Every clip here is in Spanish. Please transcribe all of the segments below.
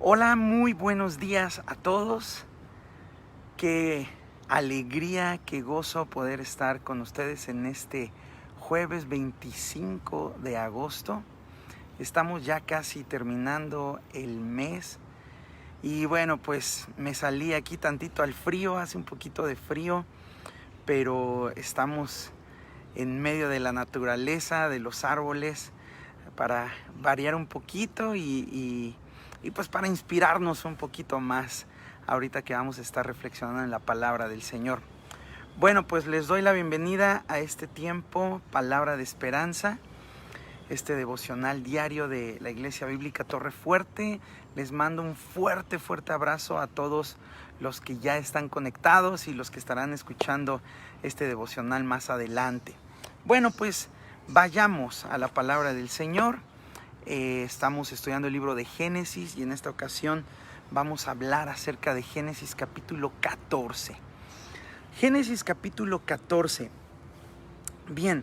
Hola, muy buenos días a todos. Qué alegría, qué gozo poder estar con ustedes en este jueves 25 de agosto. Estamos ya casi terminando el mes y bueno, pues me salí aquí tantito al frío, hace un poquito de frío, pero estamos en medio de la naturaleza, de los árboles, para variar un poquito y pues para inspirarnos un poquito más ahorita que vamos a estar reflexionando en la palabra del Señor. Bueno, pues les doy la bienvenida a este tiempo, Palabra de Esperanza, este devocional diario de la Iglesia Bíblica Torre Fuerte. Les mando un fuerte abrazo a todos los que ya están conectados y los que estarán escuchando este devocional más adelante. Bueno, pues vayamos a la palabra del Señor. Estamos estudiando el libro de Génesis y en esta ocasión vamos a hablar acerca de Génesis capítulo 14. Génesis capítulo 14. Bien,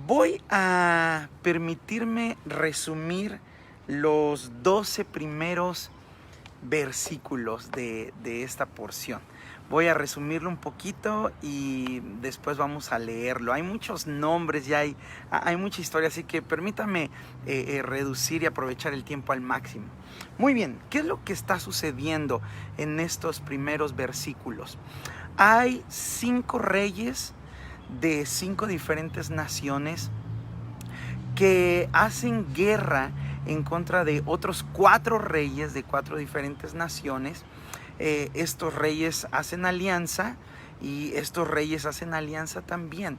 voy a permitirme resumir los 12 primeros versículos de esta porción. Voy a resumirlo un poquito y después vamos a leerlo. Hay muchos nombres y hay mucha historia, así que permítame reducir y aprovechar el tiempo al máximo. Muy bien, ¿qué es lo que está sucediendo en estos primeros versículos? Hay 5 reyes de 5 diferentes naciones que hacen guerra en contra de otros 4 reyes de 4 diferentes naciones. Estos reyes hacen alianza y estos reyes hacen alianza también.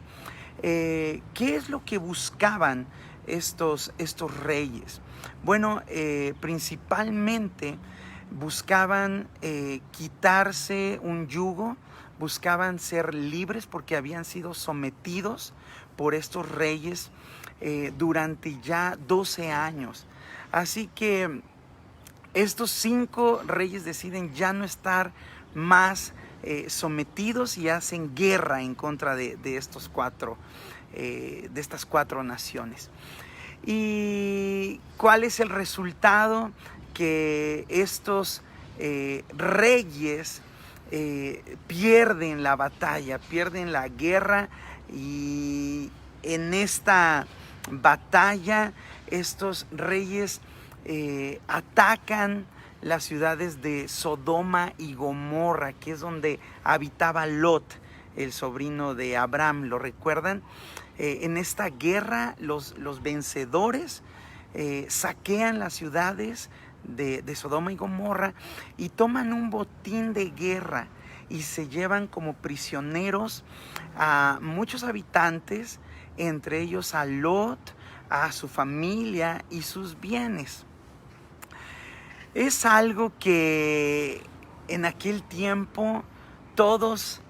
¿Qué es lo que buscaban estos reyes? Bueno, principalmente buscaban quitarse un yugo, buscaban ser libres porque habían sido sometidos por estos reyes durante ya 12 años. Así que estos 5 reyes deciden ya no estar más sometidos y hacen guerra en contra de estas 4 naciones. ¿Y cuál es el resultado? Que estos reyes pierden la batalla, pierden la guerra, y en esta batalla estos reyes atacan las ciudades de Sodoma y Gomorra, que es donde habitaba Lot, el sobrino de Abraham. ¿Lo recuerdan? En esta guerra los vencedores saquean las ciudades de Sodoma y Gomorra y toman un botín de guerra y se llevan como prisioneros a muchos habitantes, entre ellos a Lot, a su familia y sus bienes. Es algo que en aquel tiempo todos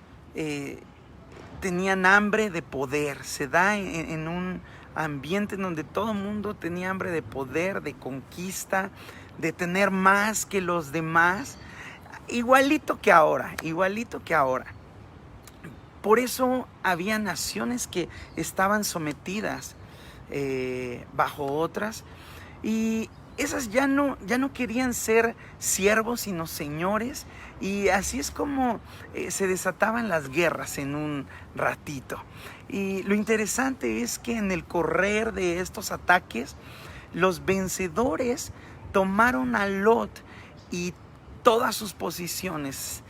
tenían hambre de poder. Se da en un ambiente en donde todo el mundo tenía hambre de poder, de conquista, de tener más que los demás, igualito que ahora. Por eso había naciones que estaban sometidas bajo otras, y esas ya no querían ser siervos sino señores, y así es como se desataban las guerras en un ratito. Y lo interesante es que en el correr de estos ataques, los vencedores tomaron a Lot y todas sus posiciones,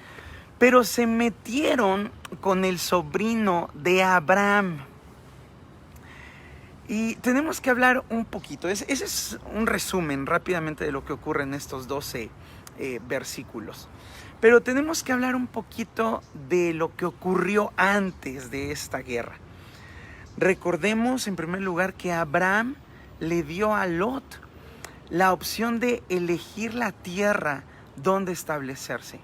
pero se metieron con el sobrino de Abraham. Y tenemos que hablar un poquito. Ese es un resumen rápidamente de lo que ocurre en estos 12 versículos. Pero tenemos que hablar un poquito de lo que ocurrió antes de esta guerra. Recordemos en primer lugar que Abraham le dio a Lot la opción de elegir la tierra donde establecerse.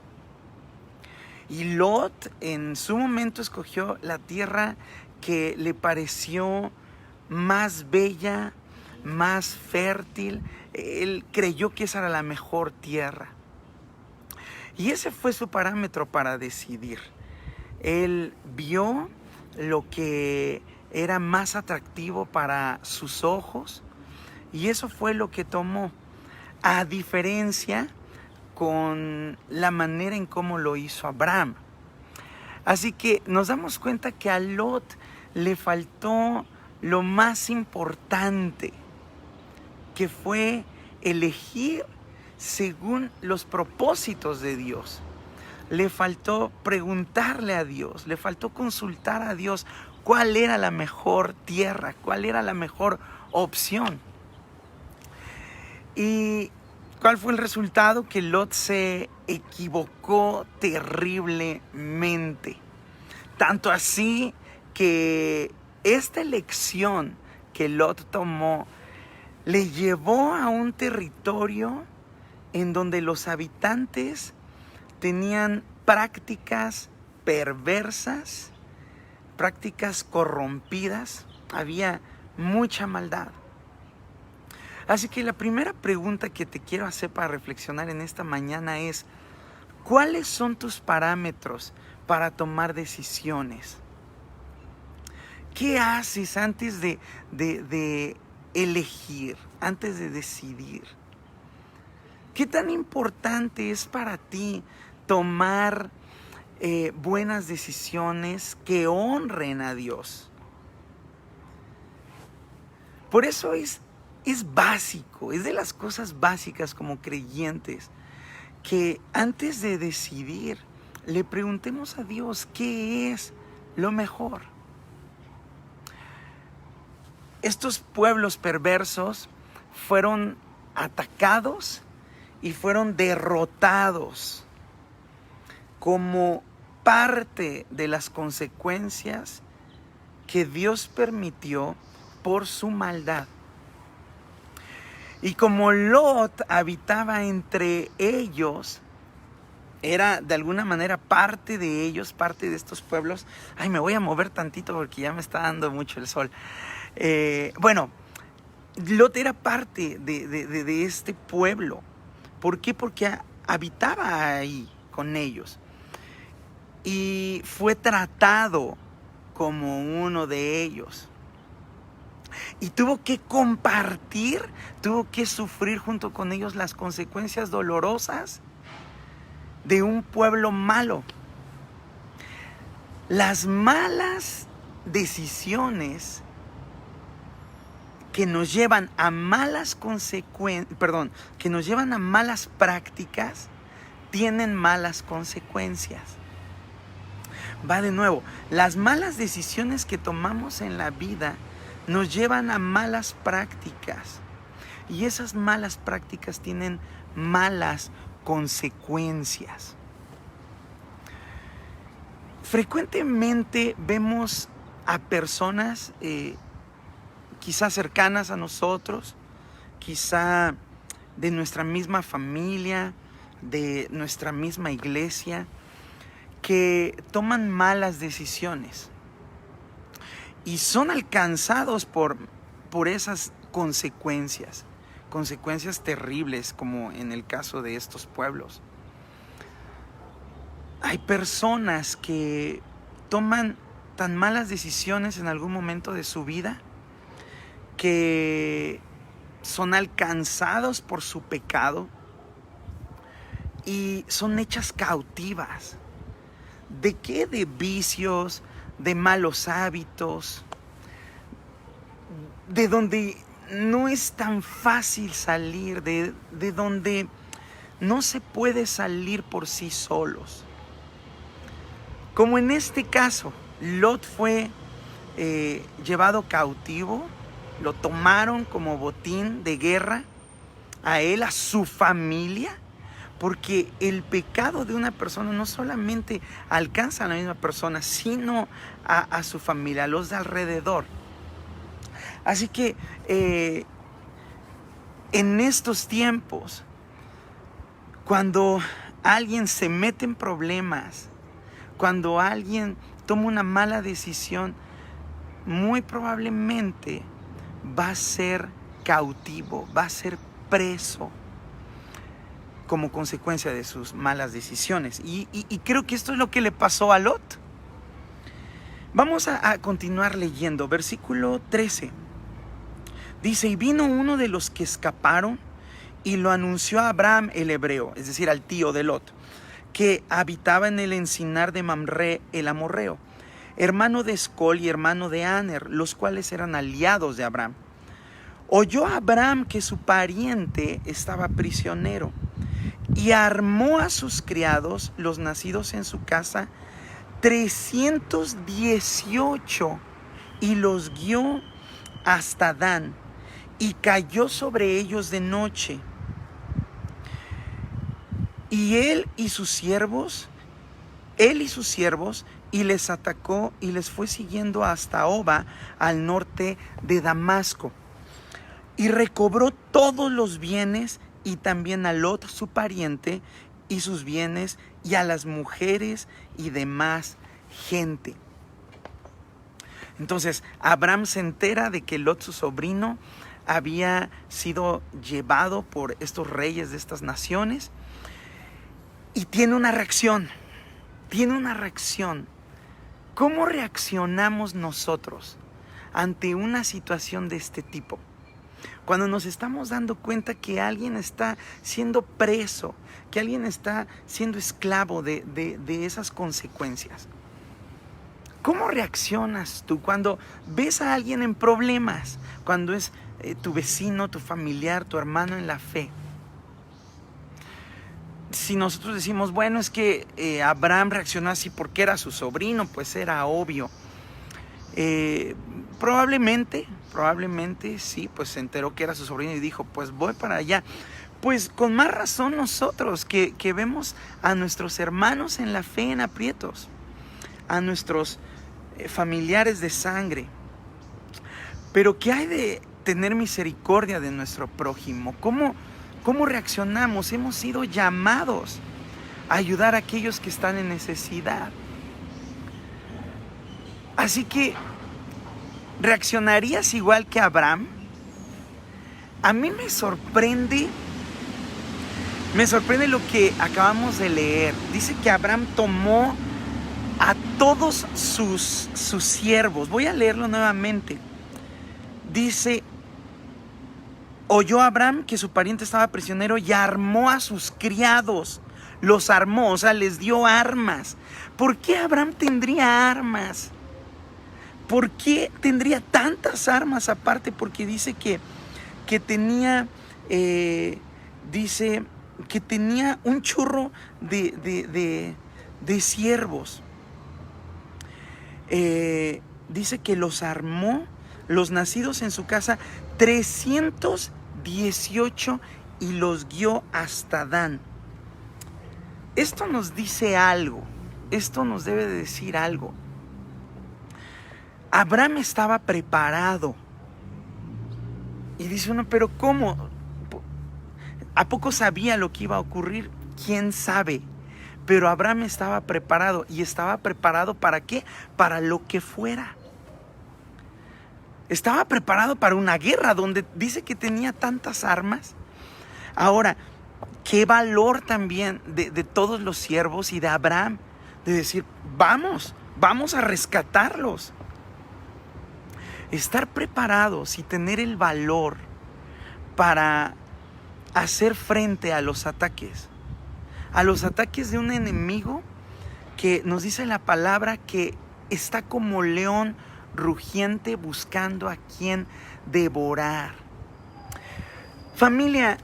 Y Lot en su momento escogió la tierra que le pareció más bella, más fértil. Él creyó que esa era la mejor tierra. Y ese fue su parámetro para decidir. Él vio lo que era más atractivo para sus ojos y eso fue lo que tomó. a diferencia con la manera en cómo lo hizo Abraham. Así que nos damos cuenta que a Lot le faltó lo más importante, que fue elegir según los propósitos de Dios. Le faltó preguntarle a Dios, le faltó consultar a Dios cuál era la mejor tierra, cuál era la mejor opción. ¿Y cuál fue el resultado? Que Lot se equivocó terriblemente. Tanto así que esta elección que Lot tomó le llevó a un territorio en donde los habitantes tenían prácticas perversas, prácticas corrompidas, había mucha maldad. Así que la primera pregunta que te quiero hacer para reflexionar en esta mañana es: ¿cuáles son tus parámetros para tomar decisiones? ¿Qué haces antes de elegir, antes de decidir? ¿Qué tan importante es para ti tomar buenas decisiones que honren a Dios? Por eso es básico, es de las cosas básicas como creyentes, que antes de decidir le preguntemos a Dios qué es lo mejor. Estos pueblos perversos fueron atacados y fueron derrotados como parte de las consecuencias que Dios permitió por su maldad. Y como Lot habitaba entre ellos, era de alguna manera parte de ellos, parte de estos pueblos. Ay, me voy a mover tantito porque ya me está dando mucho el sol. Lot era parte de este pueblo. ¿Por qué? Porque habitaba ahí con ellos. Y fue tratado como uno de ellos. Y tuvo que compartir, tuvo que sufrir junto con ellos las consecuencias dolorosas de un pueblo malo. Las malas decisiones que nos llevan a malas que nos llevan a malas prácticas, tienen malas consecuencias. Va de nuevo, las malas decisiones que tomamos en la vida nos llevan a malas prácticas. Y esas malas prácticas tienen malas consecuencias. Frecuentemente vemos a personas quizá cercanas a nosotros, quizá de nuestra misma familia, de nuestra misma iglesia, que toman malas decisiones y son alcanzados por esas consecuencias terribles, como en el caso de estos pueblos. Hay personas que toman tan malas decisiones en algún momento de su vida que son alcanzados por su pecado y son hechas cautivas. ¿De qué? De vicios, de malos hábitos, de donde no es tan fácil salir, de donde no se puede salir por sí solos. Como en este caso, Lot fue llevado cautivo, lo tomaron como botín de guerra, a él, a su familia, porque el pecado de una persona no solamente alcanza a la misma persona, sino a su familia, a los de alrededor. Así que en estos tiempos, cuando alguien se mete en problemas, cuando alguien toma una mala decisión, muy probablemente va a ser cautivo, va a ser preso como consecuencia de sus malas decisiones. Y creo que esto es lo que le pasó a Lot. Vamos a continuar leyendo. Versículo 13. Dice: y vino uno de los que escaparon y lo anunció a Abraham el hebreo, es decir, al tío de Lot, que habitaba en el encinar de Mamre el amorreo, hermano de Escol y hermano de Aner, los cuales eran aliados de Abraham. Oyó Abraham que su pariente estaba prisionero y armó a sus criados, los nacidos en su casa, 318, y los guió hasta Dan, y cayó sobre ellos de noche. Y él y sus siervos, y les atacó y les fue siguiendo hasta Oba, al norte de Damasco. Y recobró todos los bienes, y también a Lot su pariente y sus bienes, y a las mujeres y demás gente. Entonces Abraham se entera de que Lot, su sobrino, había sido llevado por estos reyes de estas naciones, y tiene una reacción. ¿Cómo reaccionamos nosotros ante una situación de este tipo? Cuando nos estamos dando cuenta que alguien está siendo preso, que alguien está siendo esclavo de esas consecuencias. ¿Cómo reaccionas tú cuando ves a alguien en problemas? Cuando es tu vecino, tu familiar, tu hermano en la fe. Si nosotros decimos, bueno, es que Abraham reaccionó así porque era su sobrino, pues era obvio. Probablemente sí, pues se enteró que era su sobrino y dijo, pues voy para allá. Pues con más razón nosotros que vemos a nuestros hermanos en la fe en aprietos, a nuestros familiares de sangre. Pero ¿qué hay de tener misericordia de nuestro prójimo? ¿Cómo reaccionamos? Hemos sido llamados a ayudar a aquellos que están en necesidad. Así que, ¿reaccionarías igual que Abraham? A mí me sorprende lo que acabamos de leer. Dice que Abraham tomó a todos sus siervos. Voy a leerlo nuevamente. Dice, oyó Abraham que su pariente estaba prisionero y armó a sus criados. Los armó, o sea, les dio armas. ¿Por qué Abraham tendría armas? ¿Por qué tendría tantas armas aparte? Porque dice que tenía, dice que tenía un chorro de siervos. Dice que los armó, los nacidos en su casa, 318, y los guió hasta Dan. Esto nos dice algo, esto nos debe de decir algo. Abraham estaba preparado. Y dice uno, pero ¿cómo? ¿A poco sabía lo que iba a ocurrir? ¿Quién sabe? Pero Abraham estaba preparado. ¿Y estaba preparado para qué? Para lo que fuera. Estaba preparado para una guerra donde dice que tenía tantas armas. Ahora, qué valor también de todos los siervos y de Abraham, de decir, vamos a rescatarlos. Estar preparados y tener el valor para hacer frente a los ataques de un enemigo que nos dice la palabra que está como león rugiente buscando a quien devorar. Familia,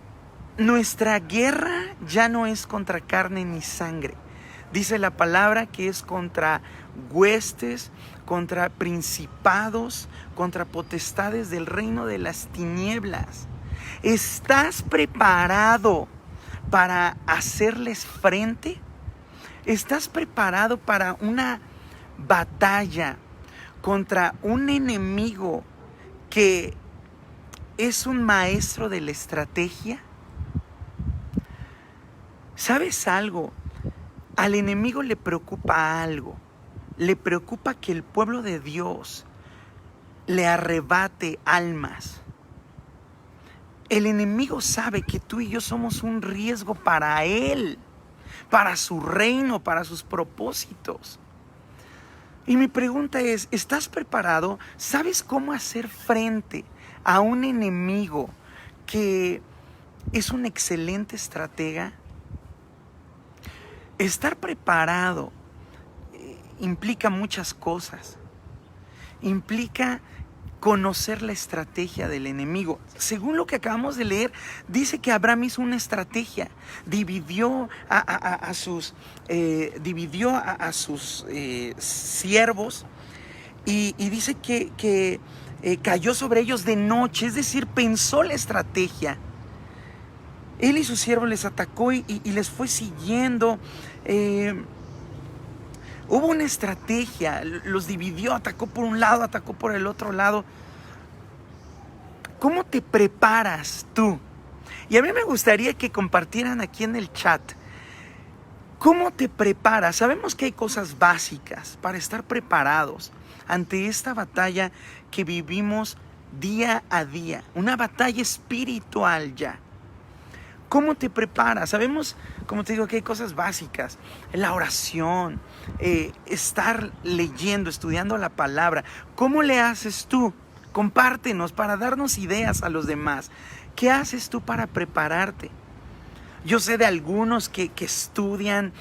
nuestra guerra ya no es contra carne ni sangre. Dice la palabra que es contra huestes, contra principados, contra potestades del reino de las tinieblas. ¿Estás preparado para hacerles frente? ¿Estás preparado para una batalla contra un enemigo que es un maestro de la estrategia? ¿Sabes algo? Al enemigo le preocupa algo. Le preocupa que el pueblo de Dios le arrebate almas. El enemigo sabe que tú y yo somos un riesgo para él, para su reino, para sus propósitos. Y mi pregunta es, ¿estás preparado? ¿Sabes cómo hacer frente a un enemigo que es un excelente estratega. Estar preparado implica muchas cosas. Implica conocer la estrategia del enemigo. Según lo que acabamos de leer, dice que Abraham hizo una estrategia. Dividió a sus siervos y dice que cayó sobre ellos de noche. Es decir, pensó la estrategia. Él y sus siervos les atacó y les fue siguiendo. Hubo una estrategia, los dividió, atacó por un lado, atacó por el otro lado. ¿Cómo te preparas tú? Y a mí me gustaría que compartieran aquí en el chat. ¿Cómo te preparas? Sabemos que hay cosas básicas para estar preparados ante esta batalla que vivimos día a día. Una batalla espiritual ya. ¿Cómo te preparas? Sabemos, como te digo, que hay cosas básicas. La oración, estar leyendo, estudiando la palabra. ¿Cómo le haces tú? Compártenos para darnos ideas a los demás. ¿Qué haces tú para prepararte? Yo sé de algunos que estudian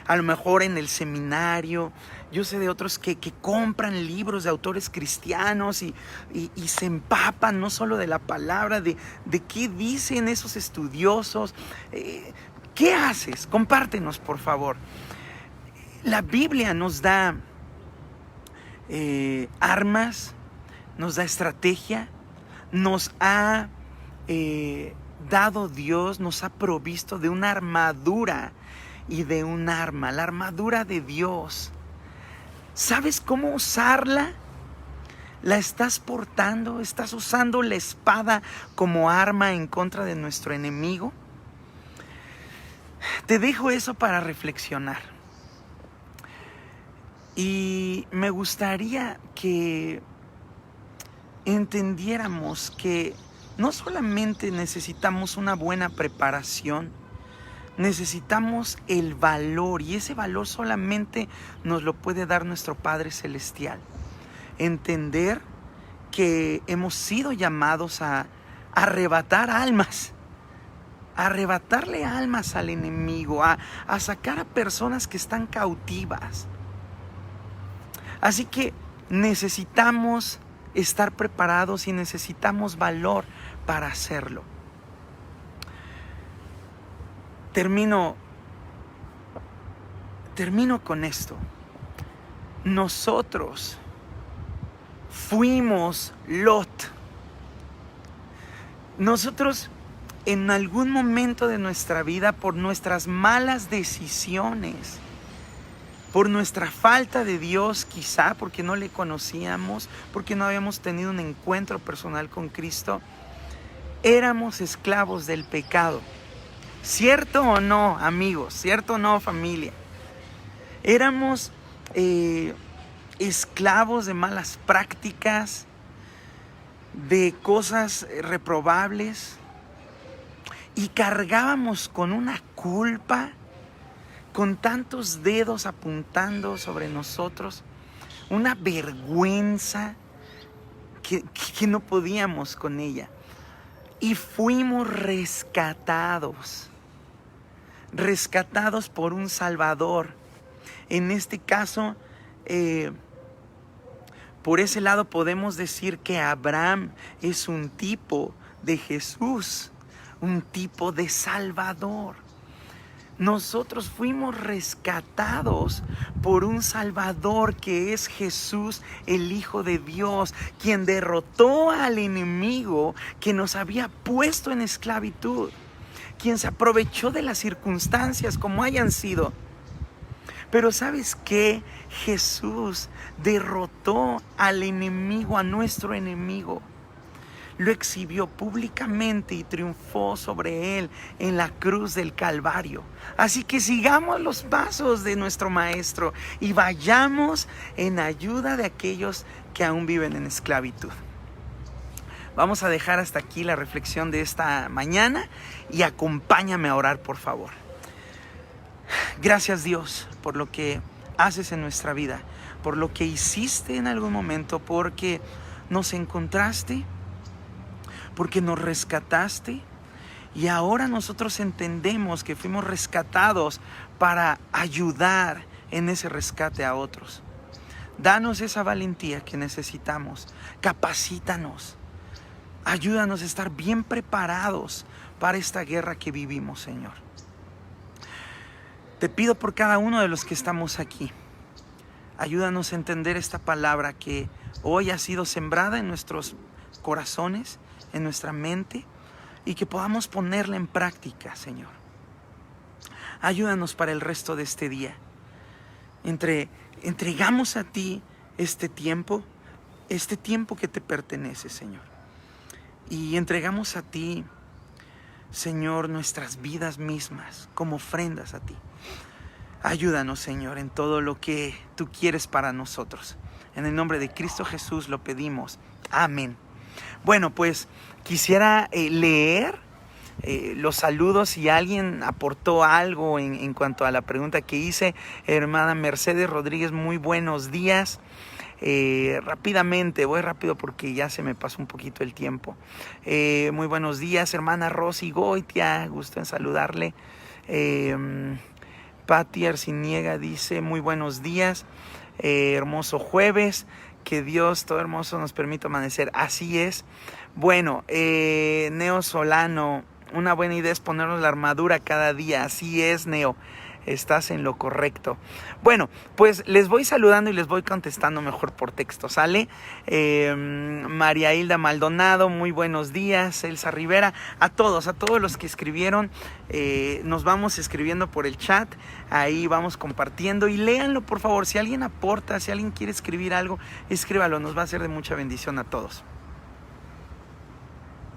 a lo mejor en el seminario. Yo sé de otros que compran libros de autores cristianos y se empapan no solo de la palabra, de qué dicen esos estudiosos. ¿Qué haces? Compártenos, por favor. La Biblia nos da armas, nos da estrategia, nos ha dado Dios, nos ha provisto de una armadura y de un arma, la armadura de Dios. ¿Sabes cómo usarla? ¿La estás portando? ¿Estás usando la espada como arma en contra de nuestro enemigo? Te dejo eso para reflexionar. Y me gustaría que entendiéramos que no solamente necesitamos una buena preparación, necesitamos el valor, y ese valor solamente nos lo puede dar nuestro Padre Celestial. Entender que hemos sido llamados a arrebatar almas, a arrebatarle almas al enemigo, a sacar a personas que están cautivas. Así que necesitamos estar preparados y necesitamos valor para hacerlo. Termino con esto. Nosotros fuimos Lot. Nosotros en algún momento de nuestra vida, por nuestras malas decisiones, por nuestra falta de Dios, quizá porque no le conocíamos, porque no habíamos tenido un encuentro personal con Cristo, éramos esclavos del pecado. ¿Cierto o no, amigos? ¿Cierto o no, familia? Éramos esclavos de malas prácticas, de cosas reprobables, y cargábamos con una culpa, con tantos dedos apuntando sobre nosotros, una vergüenza que no podíamos con ella. Y fuimos rescatados por un Salvador. En este caso, por ese lado podemos decir que Abraham es un tipo de Jesús, un tipo de Salvador. Nosotros fuimos rescatados por un Salvador que es Jesús, el Hijo de Dios, quien derrotó al enemigo que nos había puesto en esclavitud, quien se aprovechó de las circunstancias como hayan sido. Pero ¿sabes qué? Jesús derrotó al enemigo, a nuestro enemigo. Lo exhibió públicamente y triunfó sobre él en la cruz del Calvario. Así que sigamos los pasos de nuestro Maestro y vayamos en ayuda de aquellos que aún viven en esclavitud. Vamos a dejar hasta aquí la reflexión de esta mañana y acompáñame a orar, por favor. Gracias, Dios, por lo que haces en nuestra vida, por lo que hiciste en algún momento, porque nos encontraste, porque nos rescataste Y ahora nosotros entendemos que fuimos rescatados para ayudar en ese rescate a otros. Danos esa valentía que necesitamos. Capacítanos. Ayúdanos a estar bien preparados para esta guerra que vivimos, Señor. Te pido por cada uno de los que estamos aquí. Ayúdanos a entender esta palabra que hoy ha sido sembrada en nuestros corazones, en nuestra mente, y que podamos ponerla en práctica, Señor. Ayúdanos para el resto de este día. Entregamos a ti este tiempo que te pertenece, Señor. Y entregamos a ti, Señor, nuestras vidas mismas como ofrendas a ti. Ayúdanos, Señor, en todo lo que tú quieres para nosotros. En el nombre de Cristo Jesús lo pedimos. Amén. Bueno, pues quisiera leer los saludos. Si alguien aportó algo en cuanto a la pregunta que hice. Hermana Mercedes Rodríguez, muy buenos días. Rápidamente, voy rápido porque ya se me pasó un poquito el tiempo. Muy buenos días, hermana Rosy Goitia, gusto en saludarle. Pati Arciniega dice, muy buenos días, hermoso jueves, que Dios todo hermoso nos permita amanecer. Así es. Bueno, Neo Solano, una buena idea es ponernos la armadura cada día. Así es, Neo, estás en lo correcto. Bueno, pues les voy saludando y les voy contestando mejor por texto, ¿sale? María Hilda Maldonado, muy buenos días. Elsa Rivera, a todos los que escribieron, nos vamos escribiendo por el chat, ahí vamos compartiendo y léanlo por favor. Si alguien aporta, si alguien quiere escribir algo, escríbalo, nos va a ser de mucha bendición a todos.